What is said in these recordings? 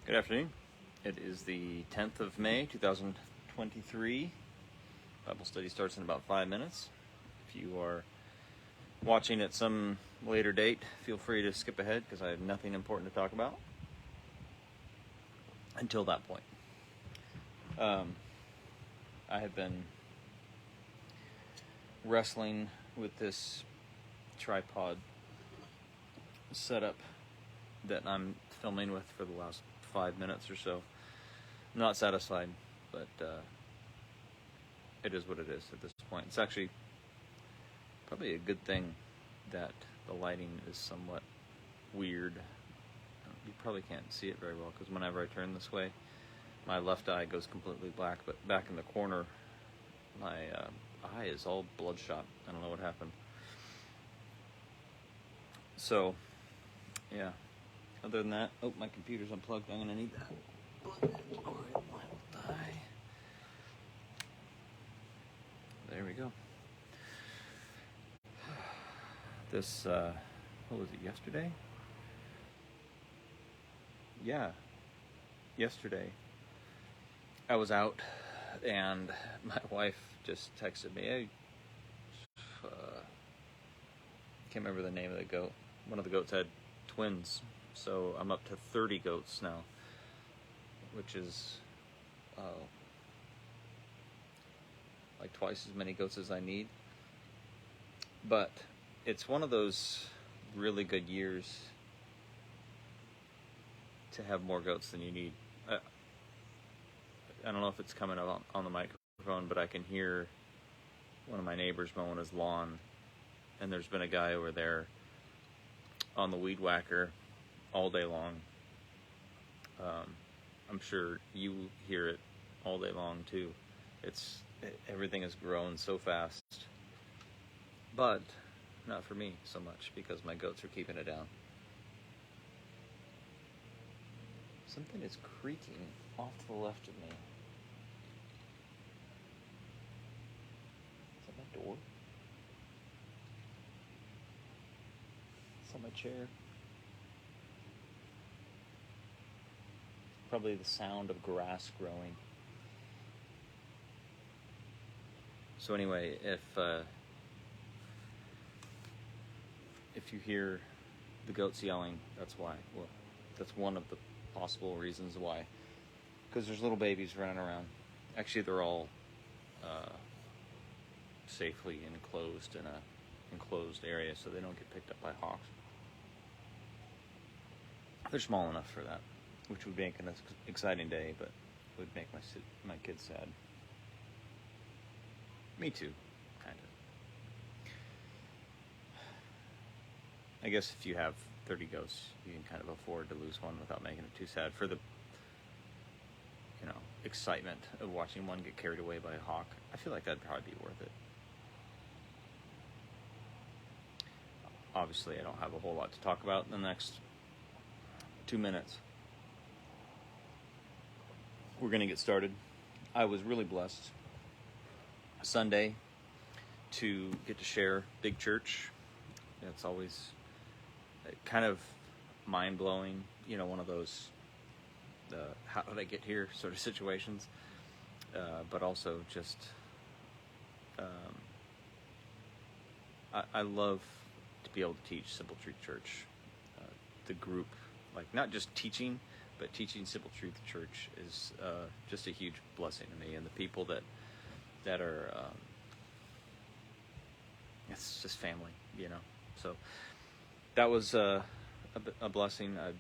Good afternoon. It is the 10th of May, 2023. Bible study starts in about 5 minutes. If you are watching at some later date, feel free to skip ahead because I have nothing important to talk about until that point. I have been wrestling with this tripod setup that I'm filming with for the last 5 minutes or so. I'm not satisfied, but it is what it is at this point. It's actually probably a good thing that the lighting is somewhat weird. You probably can't see it very well because whenever I turn this way, my left eye goes completely black, but back in the corner, my eye is all bloodshot. I don't know what happened. So, yeah. Other than that, oh, my computer's unplugged. I'm going to need that. Or it will die. There we go. This, what was it, yesterday? Yeah, yesterday. I was out, and my wife just texted me, hey, can't remember the name of the goat. One of the goats had twins. So I'm up to 30 goats now, which is like twice as many goats as I need. But it's one of those really good years to have more goats than you need. I don't know if it's coming up on the microphone, but I can hear one of my neighbors mowing his lawn, and there's been a guy over there on the weed whacker all day long. I'm sure you hear it all day long too. Everything has grown so fast, but not for me so much because my goats are keeping it down. Something is creaking off to the left of me. Is that my door? It's on my chair. Probably the sound of grass growing. So anyway, if you hear the goats yelling, that's why. Well, that's one of the possible reasons why. Because there's little babies running around. Actually, they're all safely enclosed in a enclosed area, so they don't get picked up by hawks. They're small enough for that, which would make an exciting day, but would make my kids sad. Me too, kind of. I guess if you have 30 goats, you can kind of afford to lose one without making it too sad for the, excitement of watching one get carried away by a hawk. I feel like that'd probably be worth it. Obviously, I don't have a whole lot to talk about in the next 2 minutes. We're going to get started. I was really blessed Sunday to get to share Big Church. It's always kind of mind-blowing, one of those how did I get here sort of situations, but also just I love to be able to teach Simple Truth Church. The group, like not just teaching, but teaching Simple Truth Church is just a huge blessing to me, and the people that are it's just family, So that was a blessing. I'm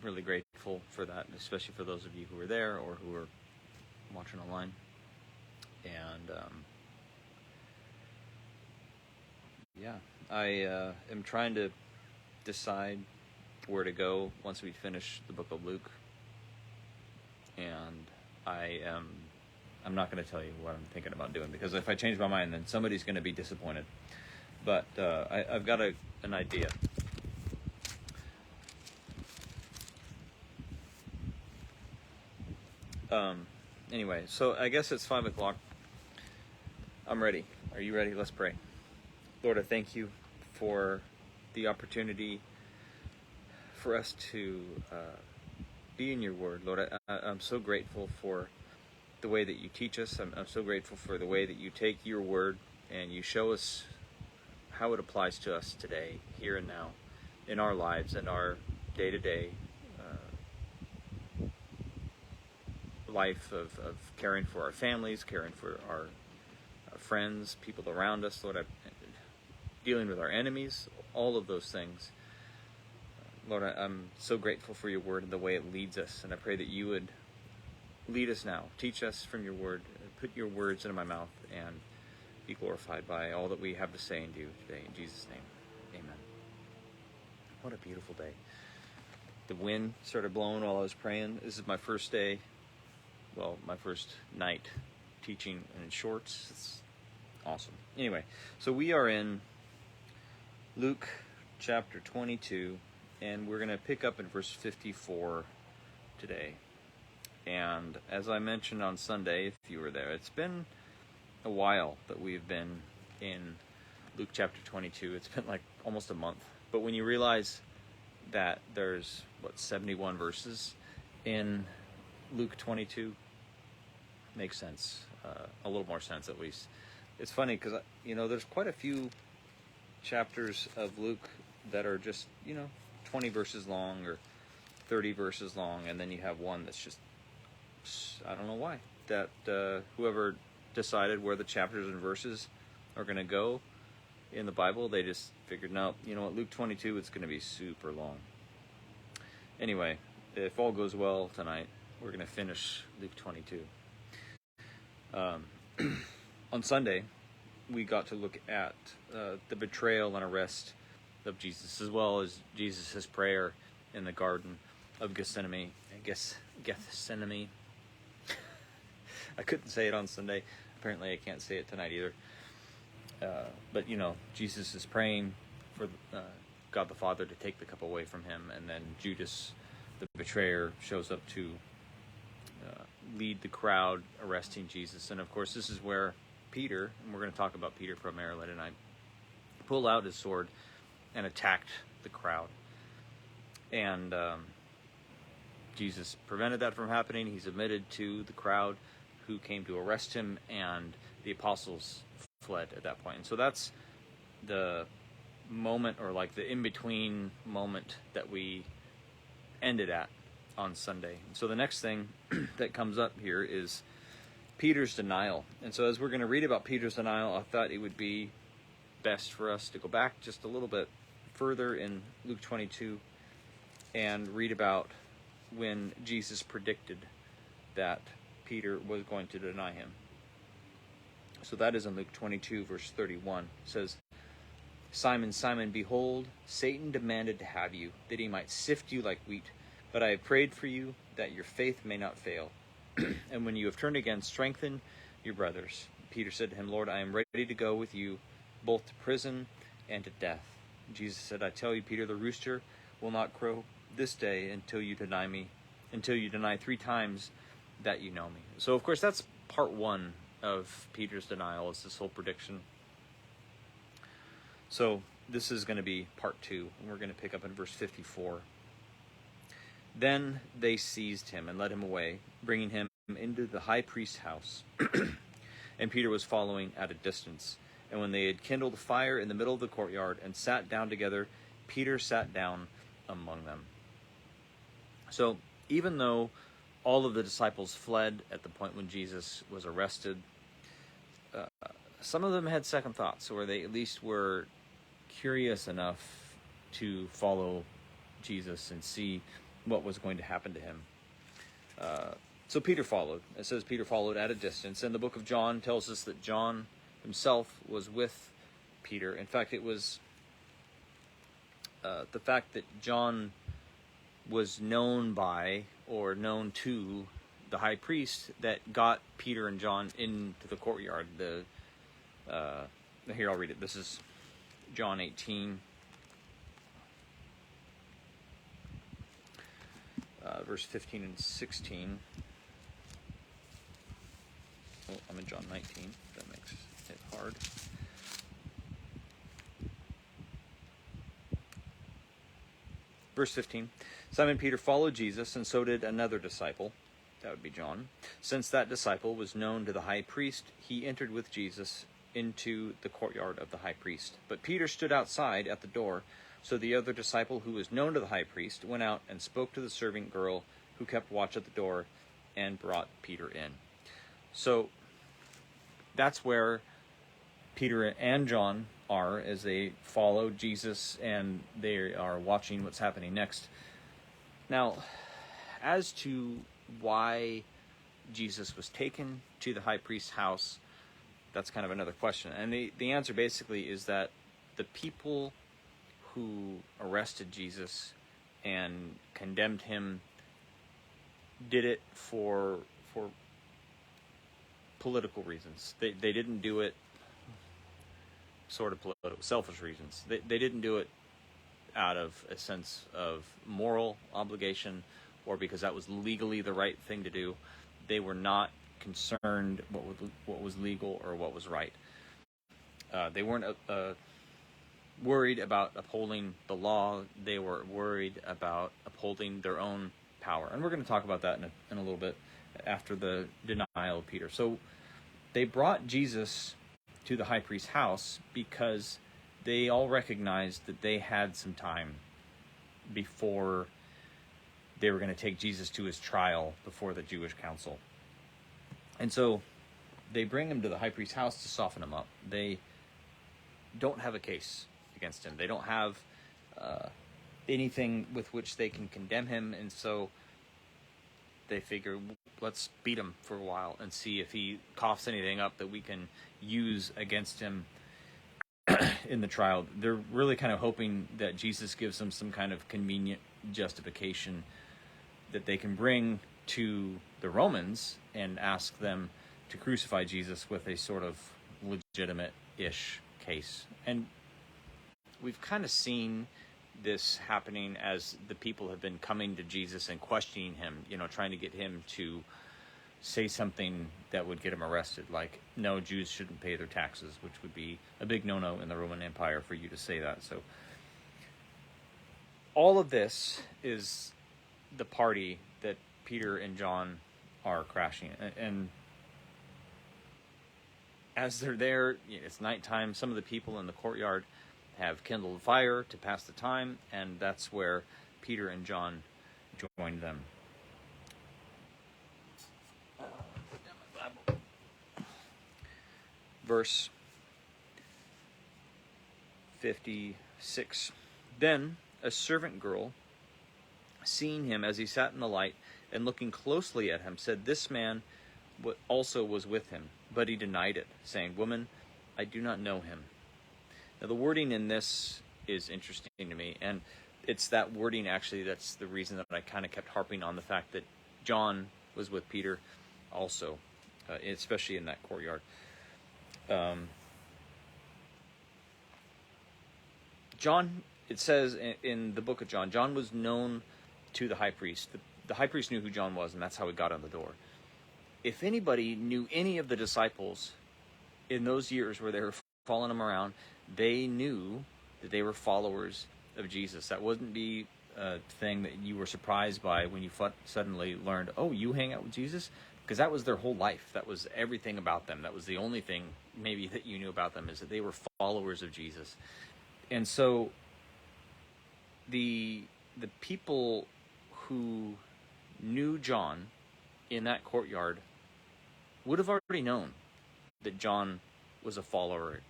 really grateful for that, especially for those of you who were there or who are watching online. And I am trying to decide where to go once we finish the book of Luke, and I'm not going to tell you what I'm thinking about doing, because if I change my mind, then somebody's going to be disappointed. But I've got an idea. Anyway, so I guess it's 5 o'clock. I'm ready. Are you ready? Let's pray. Lord, I thank you for the opportunity for us to be in your word, Lord. I'm so grateful for the way that you teach us. I'm so grateful for the way that you take your word and you show us how it applies to us today, here and now, in our lives and our day-to-day life of caring for our families, caring for our friends, people around us, Lord, dealing with our enemies, all of those things. Lord, I'm so grateful for your word and the way it leads us, and I pray that you would lead us now. Teach us from your word. Put your words into my mouth and be glorified by all that we have to say and do today. In Jesus' name, amen. What a beautiful day. The wind started blowing while I was praying. This is my first day, well, my first night teaching in shorts. It's awesome. Anyway, so we are in Luke chapter 22, and we're going to pick up in verse 54 today. And as I mentioned on Sunday, if you were there, it's been a while that we've been in Luke chapter 22. It's been like almost a month. But when you realize that there's, 71 verses in Luke 22, makes sense. A little more sense, at least. It's funny because, there's quite a few chapters of Luke that are just, 20 verses long or 30 verses long, and then you have one that's just, I don't know why, that whoever decided where the chapters and verses are going to go in the Bible, they just figured, no, Luke 22, it's going to be super long. Anyway, if all goes well tonight, we're going to finish Luke 22. On Sunday, we got to look at the betrayal and arrest of Jesus, as well as Jesus' prayer in the Garden of Gethsemane. Gethsemane. I couldn't say it on Sunday. Apparently I can't say it tonight either. But, Jesus is praying for God the Father to take the cup away from him, and then Judas, the betrayer, shows up to lead the crowd arresting Jesus. And, of course, this is where Peter, and we're going to talk about Peter primarily tonight, pulled out his sword and attacked the crowd. And Jesus prevented that from happening. He submitted to the crowd who came to arrest him, and the apostles fled at that point. And so that's the moment, or like the in-between moment, that we ended at on Sunday. And so the next thing that comes up here is Peter's denial. And so as we're going to read about Peter's denial, I thought it would be best for us to go back just a little bit further in Luke 22 and read about when Jesus predicted that Peter was going to deny him. So that is in Luke 22, verse 31. It says, "Simon, Simon, behold, Satan demanded to have you, that he might sift you like wheat. But I have prayed for you, that your faith may not fail. And when you have turned again, strengthen your brothers." Peter said to him, "Lord, I am ready to go with you, both to prison and to death." Jesus said, "I tell you, Peter, the rooster will not crow this day until you deny 3 times that you know me." So, of course, that's part 1 of Peter's denial, is this whole prediction. So this is going to be part 2, and we're going to pick up in verse 54. "Then they seized him and led him away, bringing him into the high priest's house. And Peter was following at a distance. And when they had kindled a fire in the middle of the courtyard and sat down together, Peter sat down among them." So even though all of the disciples fled at the point when Jesus was arrested, some of them had second thoughts, or they at least were curious enough to follow Jesus and see what was going to happen to him. So Peter followed. It says Peter followed at a distance, and the book of John tells us that John himself was with Peter. In fact, it was the fact that John was known by, or known to, the high priest that got Peter and John into the courtyard. Here, I'll read it. This is John 18, verse 15 and 16. Oh, I'm in John 19. That makes it hard. Verse 15, Simon Peter followed Jesus, and so did another disciple. That would be John. Since that disciple was known to the high priest, he entered with Jesus into the courtyard of the high priest. But Peter stood outside at the door. So the other disciple, who was known to the high priest, went out and spoke to the servant girl who kept watch at the door and brought Peter in. So that's where Peter and John are as they follow Jesus, and they are watching what's happening next. Now, as to why Jesus was taken to the high priest's house, that's kind of another question. And the answer basically is that the people who arrested Jesus and condemned him did it for political reasons. They didn't do it sort of political, selfish reasons. They didn't do it out of a sense of moral obligation or because that was legally the right thing to do. They were not concerned what was legal or what was right. They weren't worried about upholding the law. They were worried about upholding their own power. And we're going to talk about that in a little bit after the denial of Peter. So they brought Jesus to the high priest's house because they all recognized that they had some time before they were going to take Jesus to his trial before the Jewish council. And so they bring him to the high priest's house to soften him up. They don't have a case against him. They don't have anything with which they can condemn him, and so they figure, let's beat him for a while and see if he coughs anything up that we can use against him in the trial. They're really kind of hoping that Jesus gives them some kind of convenient justification that they can bring to the Romans and ask them to crucify Jesus with a sort of legitimate-ish case. And we've kind of seen this happening as the people have been coming to Jesus and questioning him, trying to get him to say something that would get him arrested, like, no, Jews shouldn't pay their taxes, which would be a big no-no in the Roman Empire for you to say that. So all of this is the party that Peter and John are crashing. And as they're there, it's nighttime. Some of the people in the courtyard have kindled a fire to pass the time, and that's where Peter and John joined them. Verse 56. Then a servant girl, seeing him as he sat in the light and looking closely at him, said, "This man also was with him." But he denied it, saying, "Woman, I do not know him." Now, the wording in this is interesting to me, and it's that wording, actually, that's the reason that I kind of kept harping on the fact that John was with Peter also, especially in that courtyard. John, it says in the book of John, John was known to the high priest. The high priest knew who John was, and that's how he got on the door. If anybody knew any of the disciples in those years where they were following him around, they knew that they were followers of Jesus. That wouldn't be a thing that you were surprised by when you suddenly learned, oh, you hang out with Jesus? Because that was their whole life. That was everything about them. That was the only thing maybe that you knew about them, is that they were followers of Jesus. And so the people who knew John in that courtyard would have already known that John was a follower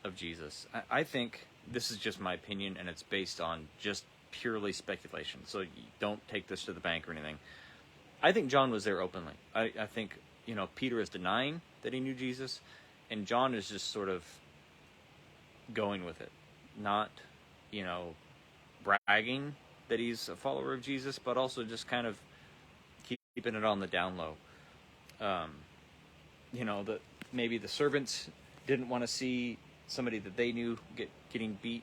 of Jesus. I think this is just my opinion, and it's based on just purely speculation, so you don't take this to the bank or anything. I think John was there openly. I think, Peter is denying that he knew Jesus, and John is just sort of going with it. Not, bragging that he's a follower of Jesus, but also just kind of keeping it on the down low. That maybe the servants didn't want to see somebody that they knew getting beat.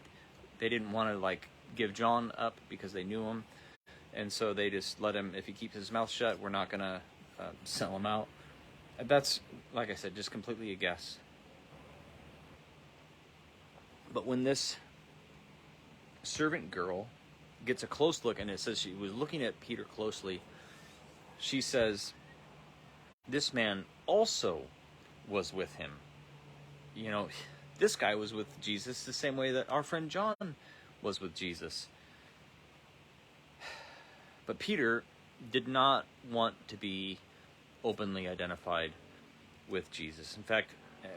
They didn't want to give John up because they knew him, and so they just let him. If he keeps his mouth shut, we're not gonna sell him out. That's, like I said, just completely a guess. But when this servant girl gets a close look, and it says she was looking at Peter closely. She says, this man also was with him. You know, this guy was with Jesus the same way that our friend John was with Jesus. But Peter did not want to be openly identified with Jesus. In fact,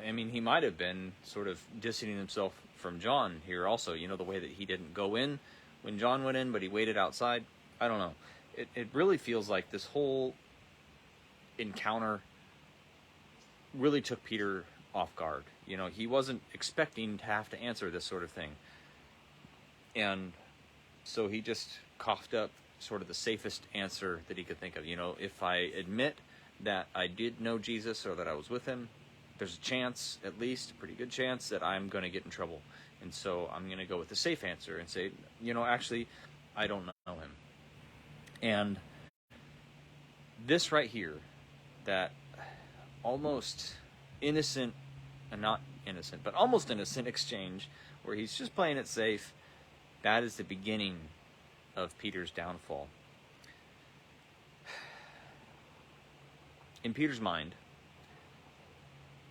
I mean, he might have been sort of distancing himself from John here also. You know, the way that he didn't go in when John went in, but he waited outside. I don't know. It really feels like this whole encounter really took Peter off guard. You know, he wasn't expecting to have to answer this sort of thing. And so he just coughed up sort of the safest answer that he could think of. You know, if I admit that I did know Jesus or that I was with him, there's a chance, at least a pretty good chance, that I'm going to get in trouble. And so I'm going to go with the safe answer and say, you know, actually, I don't know him. And this right here, that almost innocent, and not innocent, but almost innocent exchange, where he's just playing it safe, that is the beginning of Peter's downfall. In Peter's mind,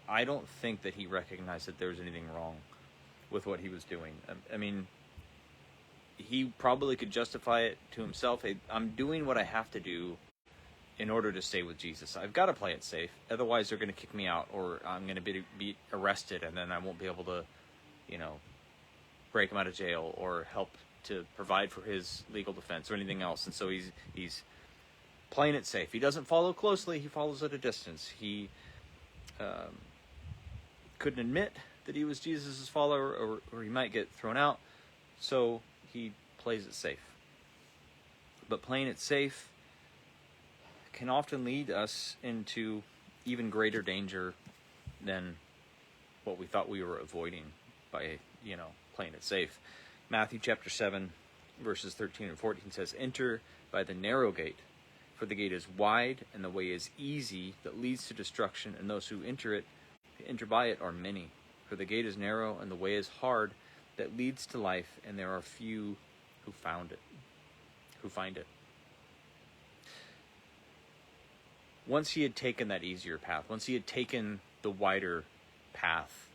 I don't think that he recognized that there was anything wrong with what he was doing. I mean, he probably could justify it to himself. Hey, I'm doing what I have to do in order to stay with Jesus. I've got to play it safe. Otherwise, they're going to kick me out, or I'm going to be arrested, and then I won't be able to, you know, break him out of jail or help to provide for his legal defense or anything else. And so he's playing it safe. He doesn't follow closely. He follows at a distance. He couldn't admit that he was Jesus' follower, or he might get thrown out. So he plays it safe. But playing it safe can often lead us into even greater danger than what we thought we were avoiding by, you know, playing it safe. Matthew chapter 7, verses 13 and 14 says, "Enter by the narrow gate, for the gate is wide and the way is easy that leads to destruction, and those who enter by it are many. For the gate is narrow and the way is hard that leads to life, and there are few who find it." Once he had taken that easier path, once he had taken the wider path,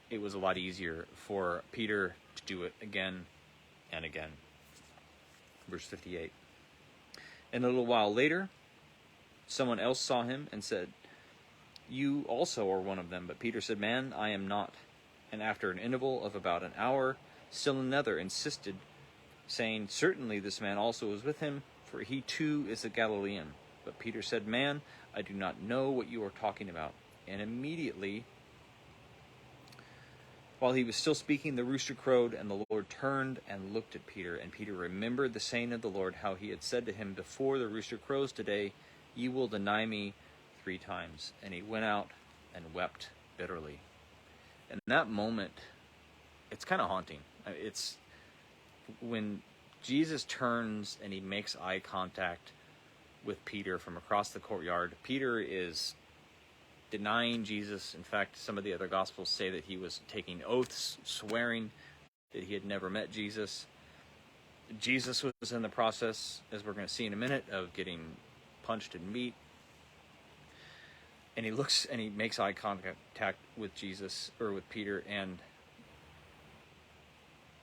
it was a lot easier for Peter to do it again and again. Verse 58. And a little while later, someone else saw him and said, "You also are one of them." But Peter said, "Man, I am not." And after an interval of about an hour, still another insisted, saying, "Certainly this man also was with him, for he too is a Galilean." But Peter said, "Man, I do not know what you are talking about." And immediately, while he was still speaking, the rooster crowed, and the Lord turned and looked at Peter. And Peter remembered the saying of the Lord, how he had said to him, "Before the rooster crows today, you will deny me 3 times." And he went out and wept bitterly. And in that moment, it's kind of haunting. It's when Jesus turns and he makes eye contact with Peter from across the courtyard. Peter is denying Jesus. In fact, some of the other Gospels say that he was taking oaths, swearing that he had never met Jesus. Jesus was in the process, as we're going to see in a minute, of getting punched and beat. And he looks and he makes eye contact with Jesus, or with Peter, and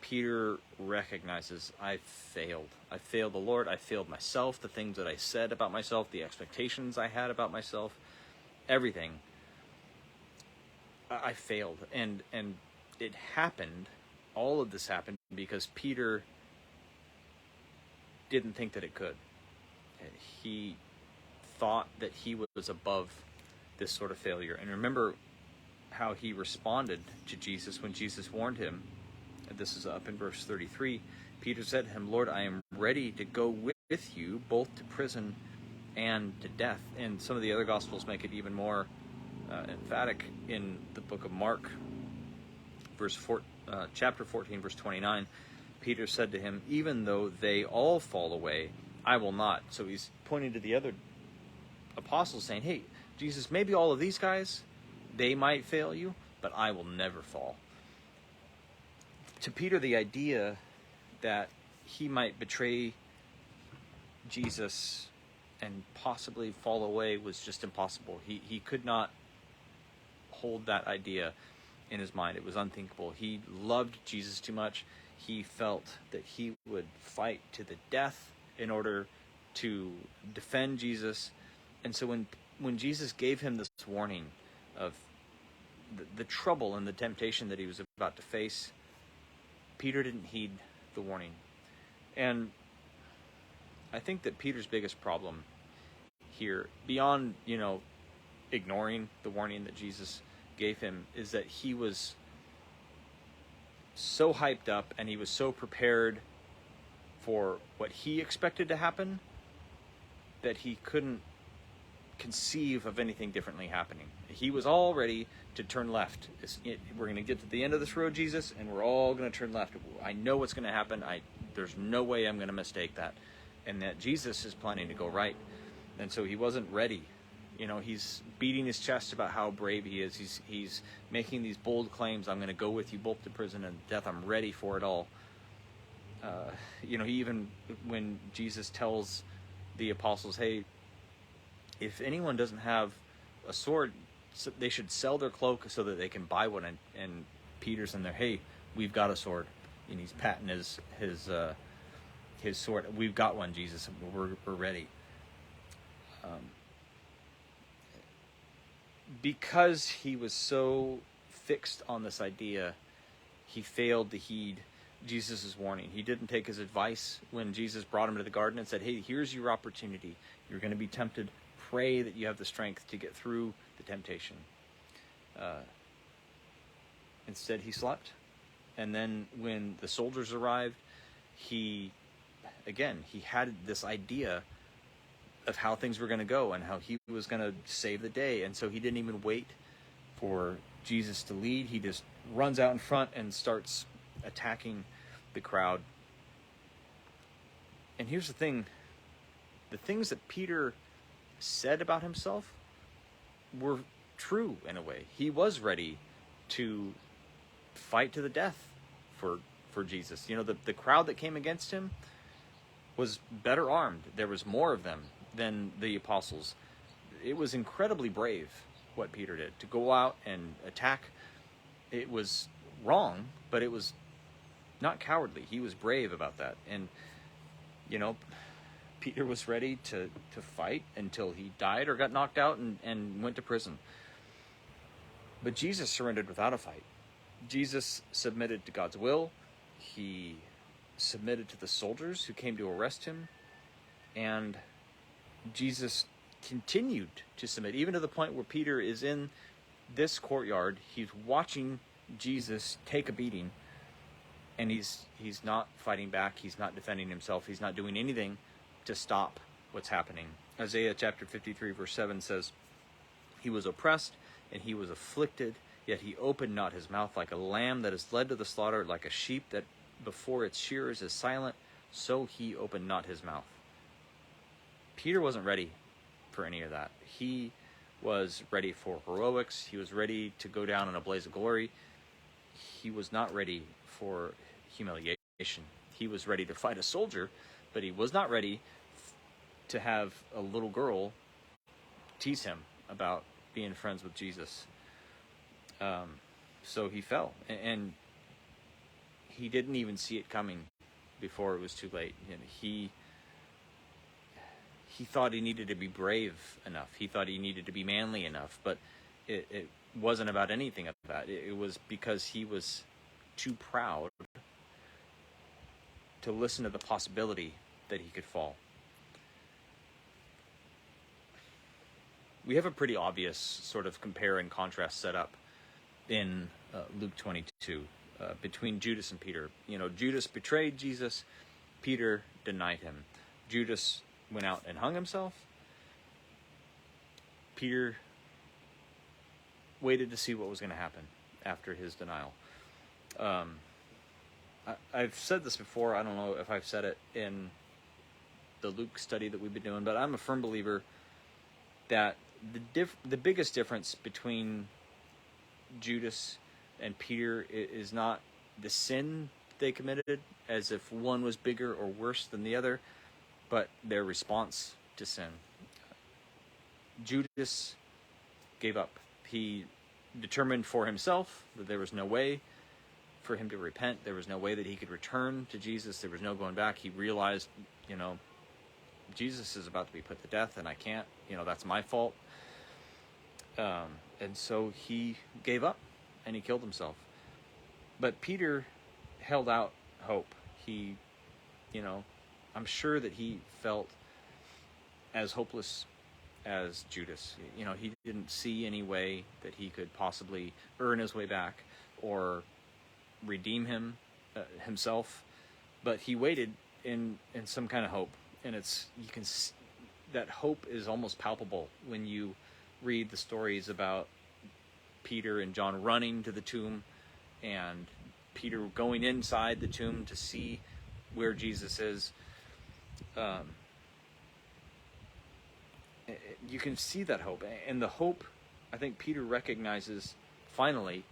Peter recognizes, I failed. I failed the Lord. I failed myself, the things that I said about myself, the expectations I had about myself, everything. I failed. And it happened, all of this happened because Peter didn't think that it could. He thought that he was above this sort of failure. And remember how he responded to Jesus when Jesus warned him. This is up in verse 33. Peter said to him, "Lord, I am ready to go with you both to prison and to death." And some of the other Gospels make it even more emphatic in the book of Mark, chapter 14, verse 29. Peter said to him, "Even though they all fall away, I will not." So he's pointing to the other apostles saying, "Hey, Jesus, maybe all of these guys, they might fail you, but I will never fall." To Peter, the idea that he might betray Jesus and possibly fall away was just impossible. He could not hold that idea in his mind. It was unthinkable. He loved Jesus too much. He felt that he would fight to the death in order to defend Jesus. And so when Jesus gave him this warning of the trouble and the temptation that he was about to face, Peter didn't heed the warning. And I think that Peter's biggest problem here, beyond, ignoring the warning that Jesus gave him, is that he was so hyped up and he was so prepared for what he expected to happen that he couldn't conceive of anything differently happening. He was all ready to turn left. We're going to get to the end of this road, Jesus, and we're all going to turn left. I know what's going to happen. There's no way I'm going to mistake that. And that Jesus is planning to go right. And so he wasn't ready. He's beating his chest about how brave he is. He's making these bold claims. I'm going to go with you both to prison and death. I'm ready for it all. He even, when Jesus tells the apostles, hey, if anyone doesn't have a sword, they should sell their cloak so that they can buy one. And Peter's in there, hey, we've got a sword. And he's patting his sword. We've got one, Jesus. We're ready. Because he was so fixed on this idea, he failed to heed Jesus' warning. He didn't take his advice when Jesus brought him to the garden and said, hey, here's your opportunity. You're going to be tempted. Pray that you have the strength to get through the temptation. Instead, he slept. And then when the soldiers arrived, he had this idea of how things were going to go and how he was going to save the day. And so he didn't even wait for Jesus to lead. He just runs out in front and starts attacking the crowd. And here's the thing. The things that Peter said about himself were true in a way. He was ready to fight to the death for Jesus. The crowd that came against him was better armed. There was more of them than the apostles. It was incredibly brave what Peter did to go out and attack. It was wrong, but it was not cowardly. He was brave about that. And Peter was ready to fight until he died or got knocked out and went to prison. But Jesus surrendered without a fight. Jesus submitted to God's will. He submitted to the soldiers who came to arrest him. And Jesus continued to submit, even to the point where Peter is in this courtyard. He's watching Jesus take a beating. And he's not fighting back. He's not defending himself. He's not doing anything to stop what's happening. Isaiah chapter 53 verse 7 says, he was oppressed and he was afflicted, yet he opened not his mouth. Like a lamb that is led to the slaughter, like a sheep that before its shearers is silent, so he opened not his mouth. Peter wasn't ready for any of that. He was ready for heroics. He was ready to go down in a blaze of glory. He was not ready for humiliation. He was ready to fight a soldier, but he was not ready to have a little girl tease him about being friends with Jesus. So he fell, and he didn't even see it coming before it was too late. And he thought he needed to be brave enough. He thought he needed to be manly enough, but it wasn't about anything of that. It was because he was too proud to listen to the possibility that he could fall. We have a pretty obvious sort of compare and contrast set up in Luke 22 between Judas and Peter. Judas betrayed Jesus. Peter denied him. Judas went out and hung himself. Peter waited to see what was going to happen after his denial. I've said this before. I don't know if I've said it in the Luke study that we've been doing, but I'm a firm believer that the biggest difference between Judas and Peter is not the sin they committed, as if one was bigger or worse than the other, but their response to sin. Judas gave up. He determined for himself that there was no way for him to repent. There was no way that he could return to Jesus. There was no going back. He realized, Jesus is about to be put to death, and I can't. That's my fault. And so he gave up, and he killed himself. But Peter held out hope. He, I'm sure that he felt as hopeless as Judas. He didn't see any way that he could possibly earn his way back or redeem himself, but he waited in some kind of hope, and that hope is almost palpable when you read the stories about Peter and John running to the tomb, and Peter going inside the tomb to see where Jesus is. You can see that hope, and the hope I think Peter recognizes finally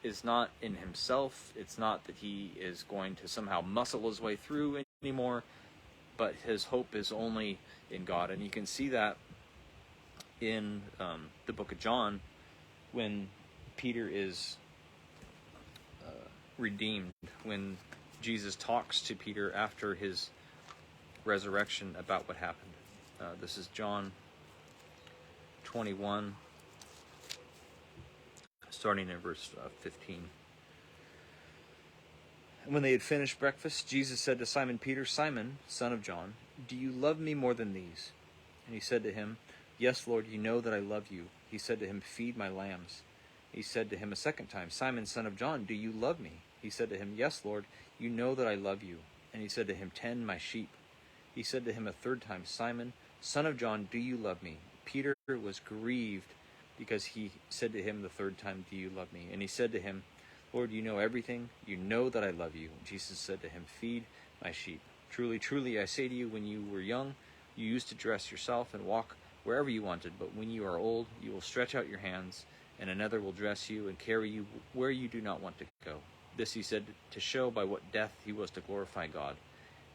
is not in himself. It's not that he is going to somehow muscle his way through anymore, but his hope is only in God. And you can see that in the book of John, when Peter is redeemed, when Jesus talks to Peter after his resurrection about what happened. This is John 21, starting in verse 15. And when they had finished breakfast, Jesus said to Simon Peter, "Simon, son of John, do you love me more than these?" And he said to him, "Yes, Lord, you know that I love you." He said to him, "Feed my lambs." He said to him a second time, "Simon, son of John, do you love me?" He said to him, "Yes, Lord, you know that I love you." And he said to him, "Tend my sheep." He said to him a third time, "Simon, son of John, do you love me?" Peter was grieved because he said to him the third time, "Do you love me?" And he said to him, "Lord, you know everything. You know that I love you." And Jesus said to him, "Feed my sheep. Truly, truly, I say to you, when you were young, you used to dress yourself and walk wherever you wanted. But when you are old, you will stretch out your hands, and another will dress you and carry you where you do not want to go." This he said to show by what death he was to glorify God.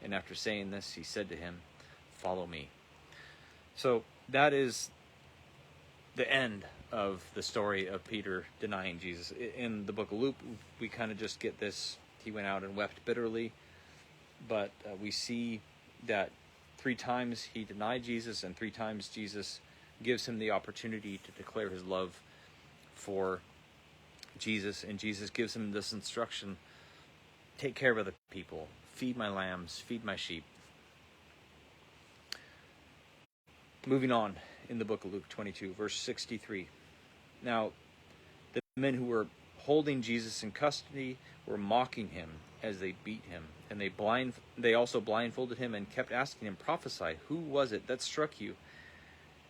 And after saying this, he said to him, "Follow me." So that is the end of the story of Peter denying Jesus. In the book of Luke, we kind of just get this, he went out and wept bitterly, but we see that 3 times he denied Jesus, and 3 times Jesus gives him the opportunity to declare his love for Jesus, and Jesus gives him this instruction: take care of other people, feed my lambs, feed my sheep. Moving on in the book of Luke 22, verse 63. Now, the men who were holding Jesus in custody were mocking him as they beat him, and they also blindfolded him and kept asking him, "Prophesy, who was it that struck you?"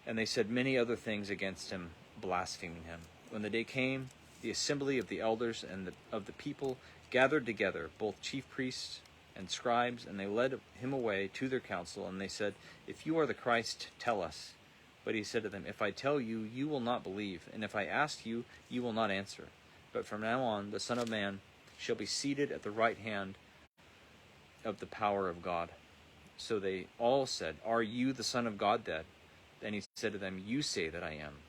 And they said many other things against him, blaspheming him. When the day came, the assembly of the elders and of the people gathered together, both chief priests and scribes, and they led him away to their council, and they said, "If you are the Christ, tell us." But he said to them, "If I tell you, you will not believe, and if I ask you, you will not answer. But from now on, the Son of Man shall be seated at the right hand of the power of God." So they all said, "Are you the Son of God then?" Then he said to them, "You say that I am."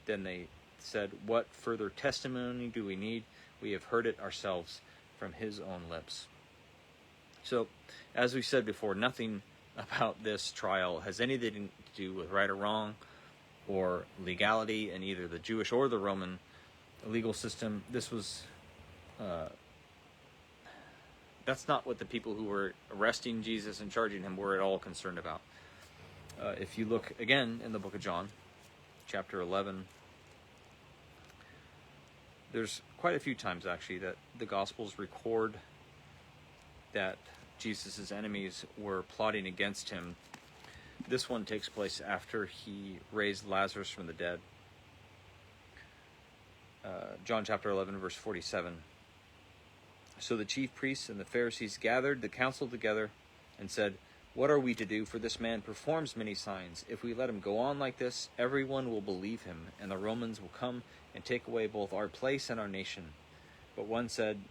Then they said, "What further testimony do we need? We have heard it ourselves from his own lips." So, as we said before, nothing about this trial has anything to do with right or wrong or legality in either the Jewish or the Roman legal system. This was, that's not what the people who were arresting Jesus and charging him were at all concerned about. If you look again in the book of John, chapter 11, there's quite a few times actually that the Gospels record that Jesus' enemies were plotting against him. This one takes place after he raised Lazarus from the dead. John chapter 11, verse 47. So the chief priests and the Pharisees gathered the council together and said, "What are we to do? For this man performs many signs. If we let him go on like this, everyone will believe him, and the Romans will come and take away both our place and our nation." But one said,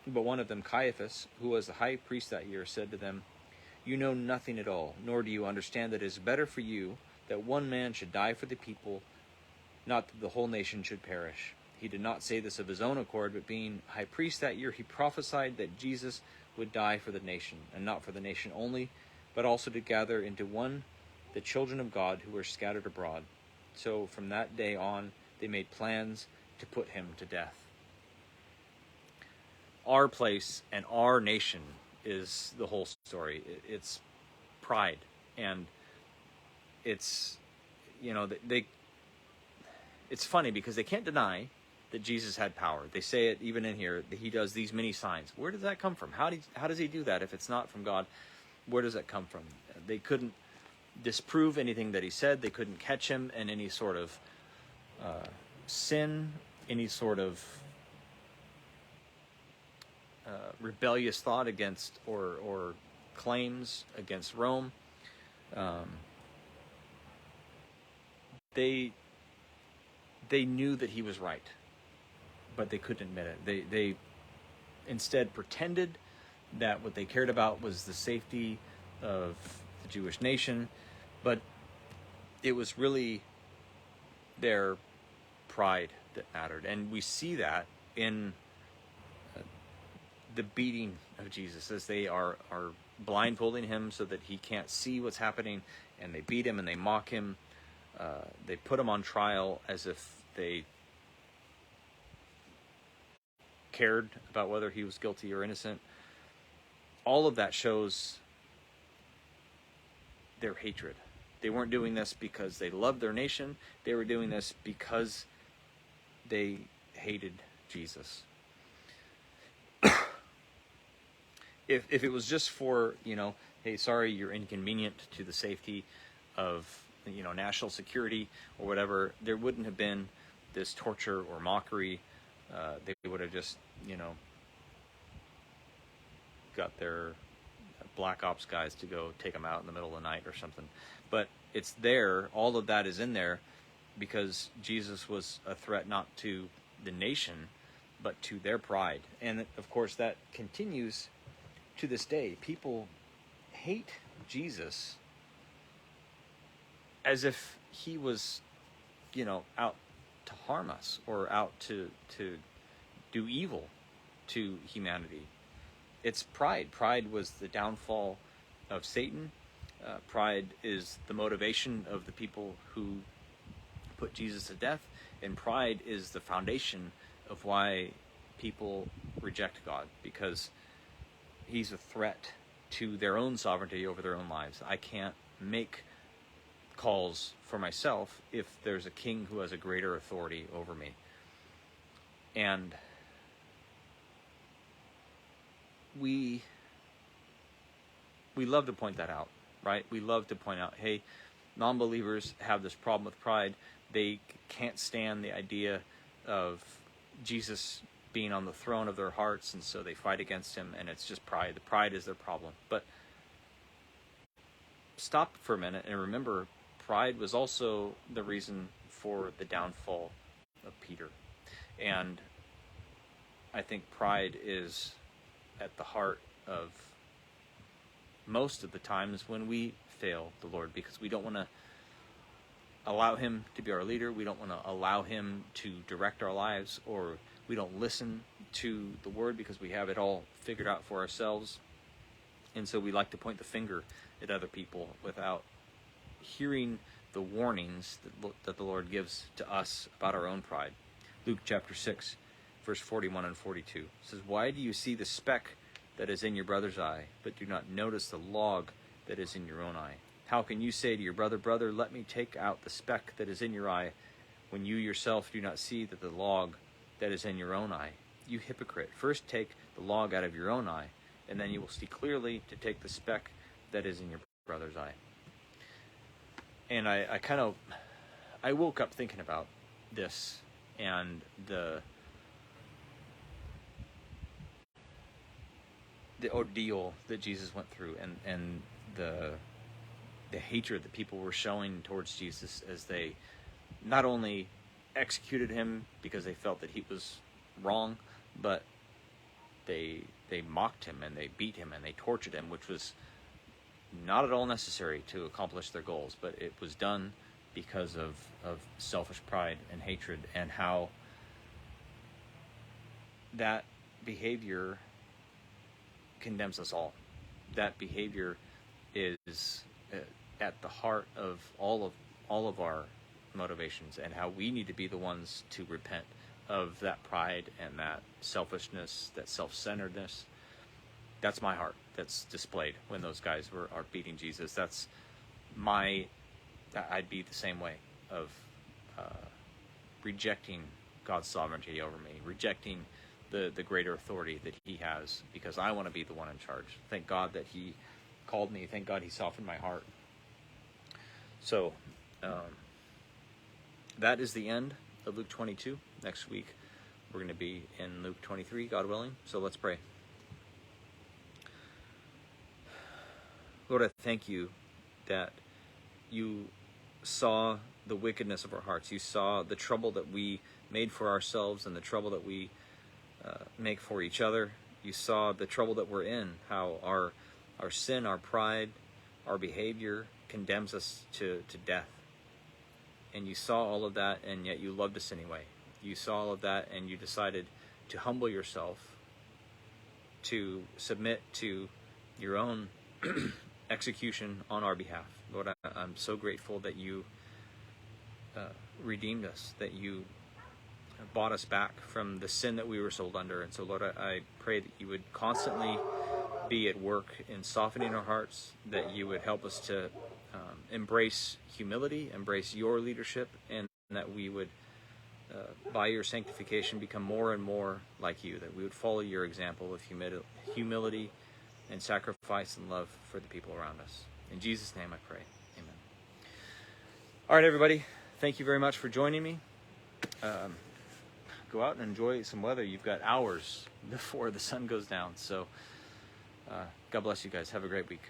But one of them, Caiaphas, who was the high priest that year, said to them, "You know nothing at all, nor do you understand that it is better for you that one man should die for the people, not that the whole nation should perish." He did not say this of his own accord, but being high priest that year, he prophesied that Jesus would die for the nation, and not for the nation only, but also to gather into one the children of God who were scattered abroad. So from that day on, they made plans to put him to death. Our place and our nation is the whole story. It's pride, and it's, it's funny because they can't deny that Jesus had power. They say it even in here, that he does these many signs. Where does that come from? How does he do that if it's not from God? Where does that come from? They couldn't disprove anything that he said. They couldn't catch him in any sort of sin, any sort of rebellious thought against or claims against Rome. They knew that he was right, but they couldn't admit it. They instead pretended that what they cared about was the safety of the Jewish nation, but it was really their pride that mattered. And we see that in the beating of Jesus, as they are blindfolding him so that he can't see what's happening, and they beat him and they mock him. They put him on trial as if they cared about whether he was guilty or innocent. All of that shows their hatred. They weren't doing this because they loved their nation. They were doing this because they hated Jesus. If it was just for, hey, sorry, you're inconvenient to the safety of, national security or whatever, there wouldn't have been this torture or mockery. They would have just, got their black ops guys to go take them out in the middle of the night or something. But it's there, all of that is in there because Jesus was a threat not to the nation, but to their pride. And of course that continues to this day. People hate Jesus as if he was, out to harm us or out to do evil to humanity. It's pride. Pride was the downfall of Satan. Pride is the motivation of the people who put Jesus to death, and pride is the foundation of why people reject God, because he's a threat to their own sovereignty over their own lives. I can't make calls for myself if there's a king who has a greater authority over me. And we love to point that out, right? We love to point out, hey, non-believers have this problem with pride. They can't stand the idea of Jesus being on the throne of their hearts, and so they fight against him, and it's just pride. The pride is their problem. But stop for a minute and remember, pride was also the reason for the downfall of Peter. And I think pride is at the heart of most of the times when we fail the Lord, because we don't want to allow him to be our leader. We don't want to allow him to direct our lives, or we don't listen to the word because we have it all figured out for ourselves. And so we like to point the finger at other people without hearing the warnings that the Lord gives to us about our own pride. Luke chapter 6, verse 41 and 42 says, "Why do you see the speck that is in your brother's eye, but do not notice the log that is in your own eye? How can you say to your brother, 'Brother, let me take out the speck that is in your eye,' when you yourself do not see that the log that is in your own eye? You hypocrite, first take the log out of your own eye, and then you will see clearly to take the speck that is in your brother's eye." And I woke up thinking about this and the ordeal that Jesus went through, and the hatred that people were showing towards Jesus as they not only executed him because they felt that he was wrong, but they mocked him and they beat him and they tortured him, which was not at all necessary to accomplish their goals, but it was done because of selfish pride and hatred, and how that behavior condemns us all. That behavior is at the heart of all of our motivations, and how we need to be the ones to repent of that pride and that selfishness, that self-centeredness. That's my heart that's displayed when those guys are beating Jesus. I'd be the same way of rejecting God's sovereignty over me, rejecting the greater authority that he has, because I want to be the one in charge. Thank God that he called me. Thank God he softened my heart. So that is the end of Luke 22. Next week we're going to be in Luke 23, God willing. So let's pray. Lord, I thank you that you saw the wickedness of our hearts. You saw the trouble that we made for ourselves and the trouble that we make for each other. You saw the trouble that we're in, how our sin, our pride, our behavior condemns us to death. And you saw all of that, and yet you loved us anyway. You saw all of that, and you decided to humble yourself, to submit to your own execution on our behalf. Lord, I'm so grateful that you redeemed us, that you bought us back from the sin that we were sold under. And so, Lord, I pray that you would constantly be at work in softening our hearts, that you would help us to embrace humility, embrace your leadership, and that we would, by your sanctification, become more and more like you, that we would follow your example of humility and sacrifice and love for the people around us. In Jesus' name I pray. Amen. All right, everybody. Thank you very much for joining me. Go out and enjoy some weather. You've got hours before the sun goes down. So God bless you guys. Have a great week.